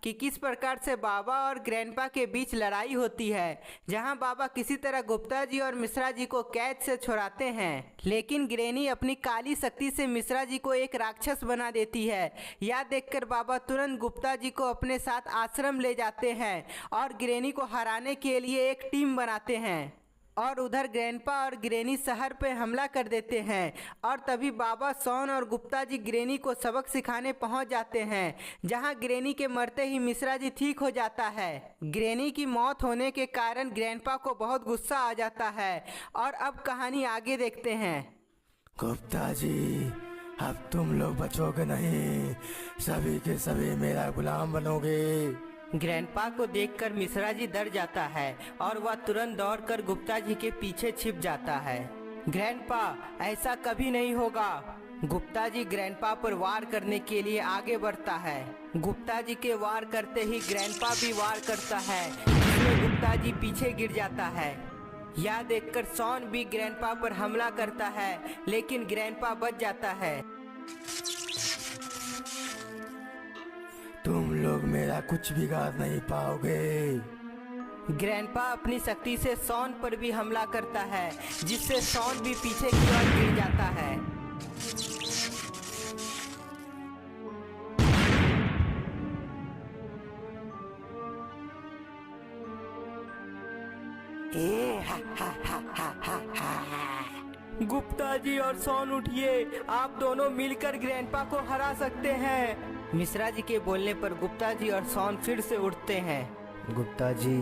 कि किस प्रकार से बाबा और ग्रैंडपा के बीच लड़ाई होती है, जहां बाबा किसी तरह गुप्ता जी और मिश्रा जी को कैद से छुड़ाते हैं, लेकिन ग्रैनी अपनी काली शक्ति से मिश्रा जी को एक राक्षस बना देती है। यह देखकर बाबा तुरंत गुप्ता जी को अपने साथ आश्रम ले जाते हैं और ग्रैनी को हराने के लिए एक टीम बनाते हैं। और उधर ग्रैंडपा और ग्रैनी शहर पे हमला कर देते हैं और तभी बाबा, शॉन और गुप्ता जी ग्रैनी को सबक सिखाने पहुंच जाते हैं, जहां ग्रैनी के मरते ही मिश्रा जी ठीक हो जाता है। ग्रैनी की मौत होने के कारण ग्रैंडपा को बहुत गुस्सा आ जाता है और अब कहानी आगे देखते हैं। गुप्ता जी, अब तुम लोग बचोगे नहीं, सभी के सभी मेरा गुलाम बनोगे। ग्रैंडपा को देखकर मिश्रा जी डर जाता है और वह तुरंत दौड़कर गुप्ता जी के पीछे छिप जाता है। ग्रैंडपा, ऐसा कभी नहीं होगा। गुप्ता जी ग्रैंडपा पर वार करने के लिए आगे बढ़ता है। गुप्ता जी के वार करते ही ग्रैंडपा भी वार करता है, जिसमें गुप्ता जी पीछे गिर जाता है। यह देखकर शॉन भी ग्रैंडपा पर हमला करता है, लेकिन ग्रैंडपा बच जाता है। तुम लोग मेरा कुछ बिगाड़ नहीं पाओगे। ग्रैंडपा अपनी शक्ति से शॉन पर भी हमला करता है, जिससे शॉन भी पीछे की ओर गिर जाता है। गुप्ता जी और शॉन उठिए, आप दोनों मिलकर ग्रैंडपा को हरा सकते हैं। मिश्रा जी के बोलने पर गुप्ता जी और शॉन फिर से उठते हैं। गुप्ता जी,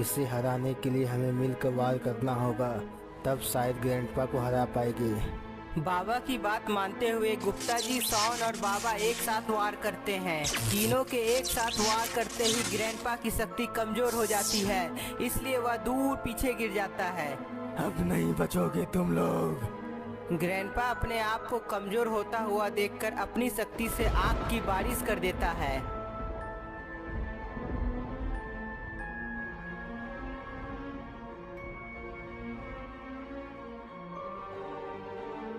इसे हराने के लिए हमें मिलकर वार करना होगा, तब शायद ग्रैंडपा को हरा पाएगी। बाबा की बात मानते हुए गुप्ता जी, शॉन और बाबा एक साथ वार करते हैं। तीनों के एक साथ वार करते ही ग्रैंडपा की शक्ति कमजोर हो जाती है, इसलिए वह दूर पीछे गिर जाता है। अब नहीं बचोगे तुम लोग। ग्रैंडपा अपने आप को कमजोर होता हुआ देखकर अपनी शक्ति से आग की बारिश कर देता है।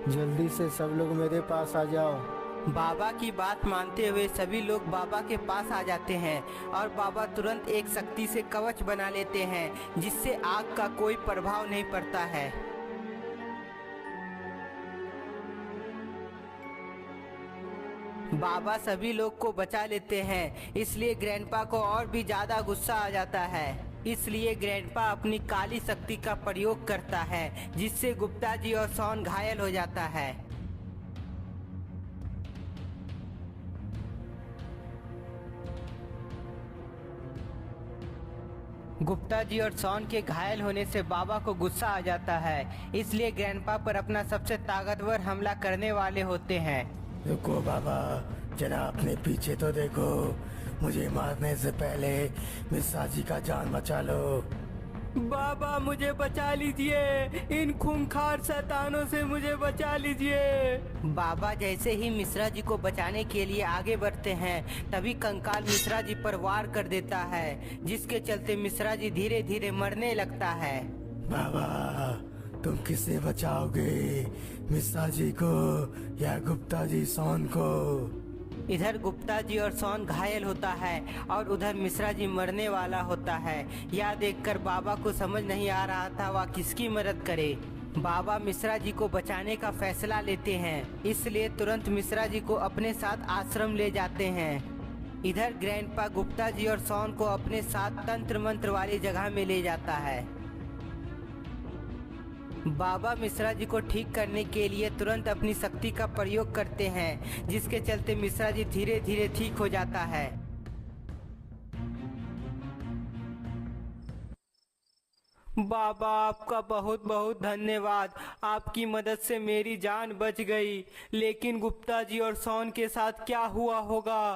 जल्दी से सब लोग मेरे पास आ जाओ। बाबा की बात मानते हुए सभी लोग बाबा के पास आ जाते हैं और बाबा तुरंत एक शक्ति से कवच बना लेते हैं, जिससे आग का कोई प्रभाव नहीं पड़ता है। बाबा सभी लोग को बचा लेते हैं, इसलिए ग्रैंडपा को और भी ज्यादा गुस्सा आ जाता है। इसलिए ग्रैंडपा अपनी काली शक्ति का प्रयोग करता है, जिससे गुप्ता जी और शॉन घायल हो जाता है। गुप्ता जी और शॉन के घायल होने से बाबा को गुस्सा आ जाता है, इसलिए ग्रैंडपा पर अपना सबसे ताकतवर हमला करने वाले होते हैं। रुको बाबा, जरा अपने पीछे तो देखो, मुझे मारने से पहले मिश्रा जी का जान बचा लो। बाबा, मुझे बचा लीजिए, इन खूंखार शैतानों से मुझे बचा लीजिए। बाबा जैसे ही मिश्रा जी को बचाने के लिए आगे बढ़ते हैं, तभी कंकाल मिश्रा जी पर वार कर देता है, जिसके चलते मिश्रा जी धीरे धीरे मरने लगता है। बाबा, तुम किसे बचाओगे, मिश्रा जी को या गुप्ता जी शॉन को? इधर गुप्ता जी और शॉन घायल होता है और उधर मिश्रा जी मरने वाला होता है। यह देखकर बाबा को समझ नहीं आ रहा था वह किसकी मदद करे। बाबा मिश्रा जी को बचाने का फैसला लेते हैं, इसलिए तुरंत मिश्रा जी को अपने साथ आश्रम ले जाते हैं। इधर ग्रैंडपा गुप्ता जी और शॉन को अपने साथ तंत्र मंत्र वाली जगह में ले जाता है। बाबा मिश्रा जी को ठीक करने के लिए तुरंत अपनी शक्ति का प्रयोग करते हैं, जिसके चलते मिश्रा जी धीरे धीरे ठीक हो जाता है। बाबा, आपका बहुत बहुत धन्यवाद, आपकी मदद से मेरी जान बच गई। लेकिन गुप्ता जी और शॉन के साथ क्या हुआ होगा?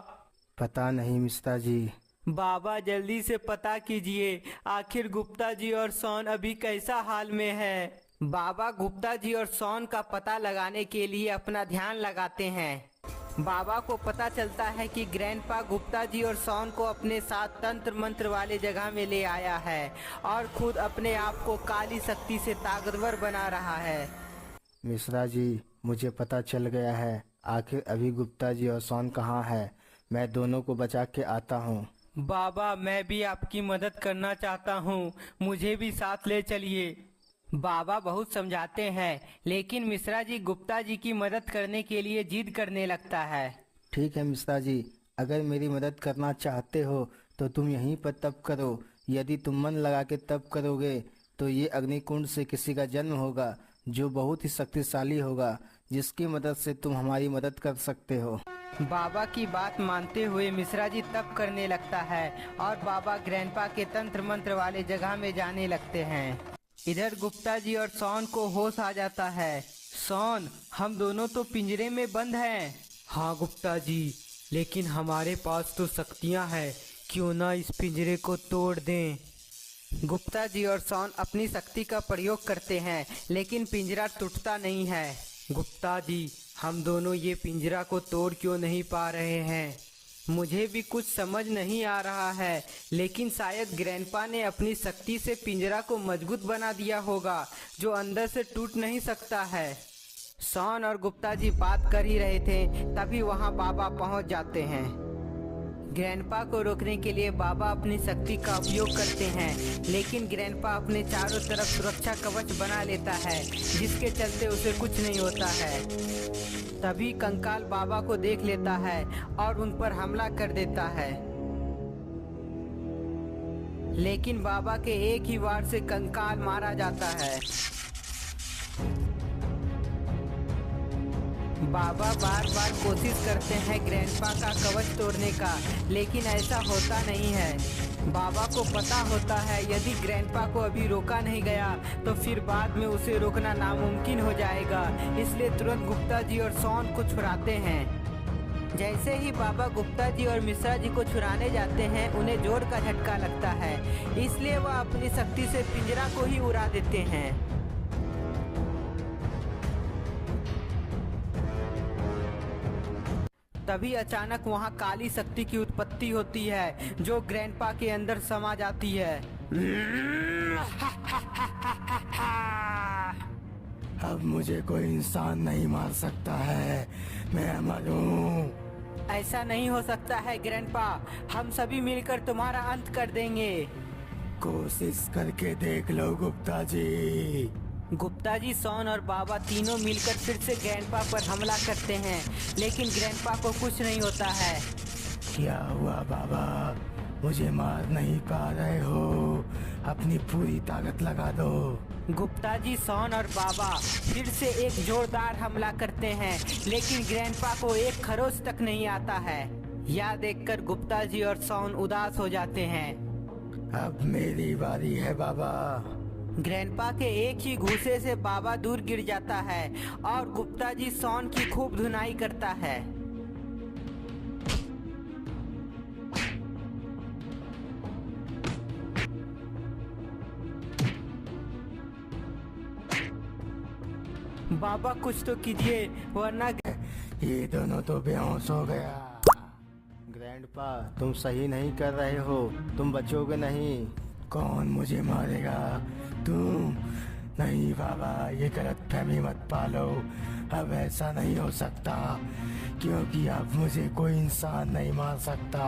पता नहीं मिश्रा जी। बाबा जल्दी से पता कीजिए, आखिर गुप्ता जी और शॉन अभी कैसा हाल में है। बाबा गुप्ता जी और शॉन का पता लगाने के लिए अपना ध्यान लगाते हैं। बाबा को पता चलता है कि ग्रैंडपा गुप्ता जी और शॉन को अपने साथ तंत्र मंत्र वाले जगह में ले आया है और खुद अपने आप को काली शक्ति से ताकतवर बना रहा है। मिश्रा जी, मुझे पता चल गया है, आखिर अभी गुप्ता जी और शॉन कहाँ है। मैं दोनों को बचा के आता हूँ। बाबा मैं भी आपकी मदद करना चाहता हूँ, मुझे भी साथ ले चलिए। बाबा बहुत समझाते हैं लेकिन मिश्रा जी गुप्ता जी की मदद करने के लिए जिद करने लगता है। ठीक है मिश्रा जी, अगर मेरी मदद करना चाहते हो तो तुम यहीं पर तप करो। यदि तुम मन लगा के तप करोगे तो ये अग्निकुंड से किसी का जन्म होगा जो बहुत ही शक्तिशाली होगा, जिसकी मदद से तुम हमारी मदद कर सकते हो। बाबा की बात मानते हुए मिश्रा जी तप करने लगता है और बाबा ग्रैंडपा के तंत्र मंत्र वाले जगह में जाने लगते हैं। इधर गुप्ता जी और सोन को होश आ जाता है। सोन, हम दोनों तो पिंजरे में बंद हैं। हाँ गुप्ता जी, लेकिन हमारे पास तो शक्तियाँ हैं, क्यों ना इस पिंजरे को तोड़ दें। गुप्ता जी और सोन अपनी शक्ति का प्रयोग करते हैं लेकिन पिंजरा टूटता नहीं है। गुप्ता जी, हम दोनों ये पिंजरा को तोड़ क्यों नहीं पा रहे हैं? मुझे भी कुछ समझ नहीं आ रहा है, लेकिन शायद ग्रैंडपा ने अपनी शक्ति से पिंजरा को मजबूत बना दिया होगा जो अंदर से टूट नहीं सकता है। सोन और गुप्ता जी बात कर ही रहे थे तभी वहां बाबा पहुंच जाते हैं। ग्रैंडपा को रोकने के लिए बाबा अपनी शक्ति का उपयोग करते हैं लेकिन ग्रैंडपा अपने चारों तरफ सुरक्षा कवच बना लेता है जिसके चलते उसे कुछ नहीं होता है। तभी कंकाल बाबा को देख लेता है और उन पर हमला कर देता है, लेकिन बाबा के एक ही वार से कंकाल मारा जाता है। बाबा बार बार कोशिश करते हैं ग्रैंडपा का कवच तोड़ने का, लेकिन ऐसा होता नहीं है। बाबा को पता होता है यदि ग्रैंडपा को अभी रोका नहीं गया तो फिर बाद में उसे रोकना नामुमकिन हो जाएगा, इसलिए तुरंत गुप्ता जी और सोन को छुड़ाते हैं। जैसे ही बाबा गुप्ता जी और मिश्रा जी को छुड़ाने जाते हैं उन्हें जोर का झटका लगता है, इसलिए वह अपनी शक्ति से पिंजरा को ही उड़ा देते हैं। तभी अचानक वहां काली शक्ति की उत्पत्ति होती है जो ग्रैंडपा के अंदर समा जाती है। अब मुझे कोई इंसान नहीं मार सकता है, मैं अमर हूँ। ऐसा नहीं हो सकता है ग्रैंडपा, हम सभी मिलकर तुम्हारा अंत कर देंगे। कोशिश करके देख लो गुप्ता जी। गुप्ता जी, सोन और बाबा तीनों मिलकर फिर से ग्रैंडपा पर हमला करते हैं लेकिन ग्रैंडपा को कुछ नहीं होता है। क्या हुआ बाबा, मुझे मार नहीं पा रहे हो? अपनी पूरी ताकत लगा दो। गुप्ता जी, सोन और बाबा फिर से एक जोरदार हमला करते हैं लेकिन ग्रैंडपा को एक खरोच तक नहीं आता है। यह देखकर गुप्ता जी और सोन उदास हो जाते हैं। अब मेरी बारी है बाबा। ग्रैंडपा के एक ही घूसे से बाबा दूर गिर जाता है और गुप्ता जी सोन की खूब धुनाई करता है। बाबा कुछ तो कीजिए वरना ये दोनों तो बेहोश हो गया। ग्रैंडपा, तुम सही नहीं कर रहे हो, तुम बचोगे नहीं। कौन मुझे मारेगा? तुम? नहीं बाबा, ये गलत फहमी मत पालो। अब ऐसा नहीं हो सकता क्योंकि अब मुझे कोई इंसान नहीं मार सकता।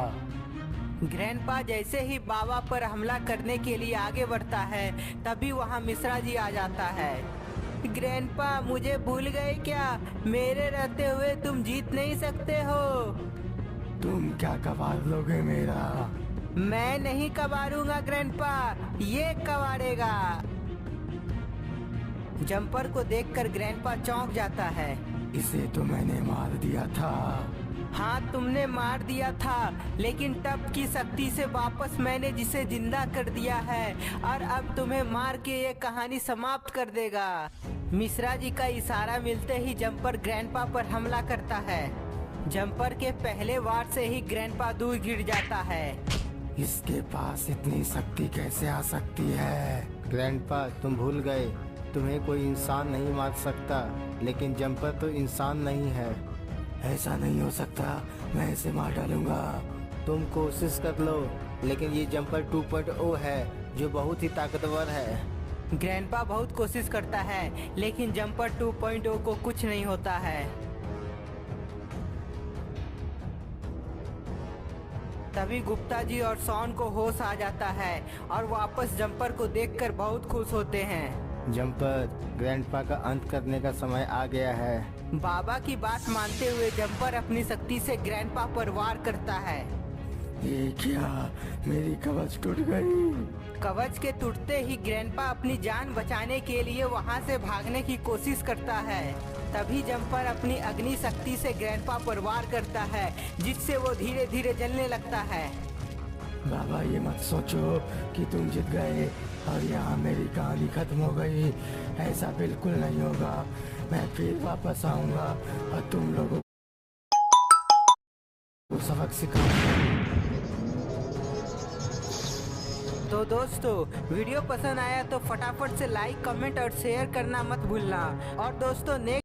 ग्रैंडपा जैसे ही बाबा पर हमला करने के लिए आगे बढ़ता है तभी वहाँ मिश्रा जी आ जाता है। ग्रैंडपा, मुझे भूल गए क्या? मेरे रहते हुए तुम जीत नहीं सकते हो। तुम क्या कबाड़ लोगे मेरा? मैं नहीं कबाड़ूंगा ग्रैंडपा, ये कबाड़ेगा। जंपर को देखकर ग्रैंडपा चौंक जाता है। इसे तो मैंने मार दिया था। हाँ, तुमने मार दिया था, लेकिन तब की शक्ति से वापस मैंने जिसे जिंदा कर दिया है और अब तुम्हें मार के ये कहानी समाप्त कर देगा। मिश्रा जी का इशारा मिलते ही जंपर ग्रैंडपा पर हमला करता है। जंपर के पहले वार से ही ग्रैंडपा दूर गिर जाता है। इसके पास इतनी शक्ति कैसे आ सकती है? ग्रैंडपा, तुम भूल गए, तुम्हें कोई इंसान नहीं मार सकता, लेकिन जंपर तो इंसान नहीं है। ऐसा नहीं हो सकता, मैं इसे मार डालूंगा। तुम कोशिश कर लो, लेकिन ये जंपर 2.0 है जो बहुत ही ताकतवर है। ग्रैंडपा बहुत कोशिश करता है लेकिन जंपर 2.0 को कुछ नहीं होता है। तभी गुप्ता जी और शॉन को होश आ जाता है और वापस जंपर को देखकर बहुत खुश होते हैं। जंपर, ग्रैंडपा का अंत करने का समय आ गया है। बाबा की बात मानते हुए जंपर अपनी शक्ति से ग्रैंडपा पर वार करता है। ये क्या, मेरी कवच टूट गई। कवच के टूटते ही ग्रैंडपा अपनी जान बचाने के लिए वहां से भागने की कोशिश करता है। तभी जंपर अपनी अग्नि शक्ति से ग्रैंडपा पर वार करता है, जिससे वो धीरे धीरे जलने लगता है। बाबा ये मत सोचो कि तुम जीत गए और यहाँ मेरी कहानी खत्म हो गई। ऐसा बिल्कुल नहीं होगा। मैं फिर वापस आऊंगा और तुम लोगों को सबक सिखाऊंगा। तो दोस्तों, वीडियो पसंद आया तो फटाफट से लाइक, कमेंट और शेयर करना मत भूलना। और दोस्तों, नेक्स्ट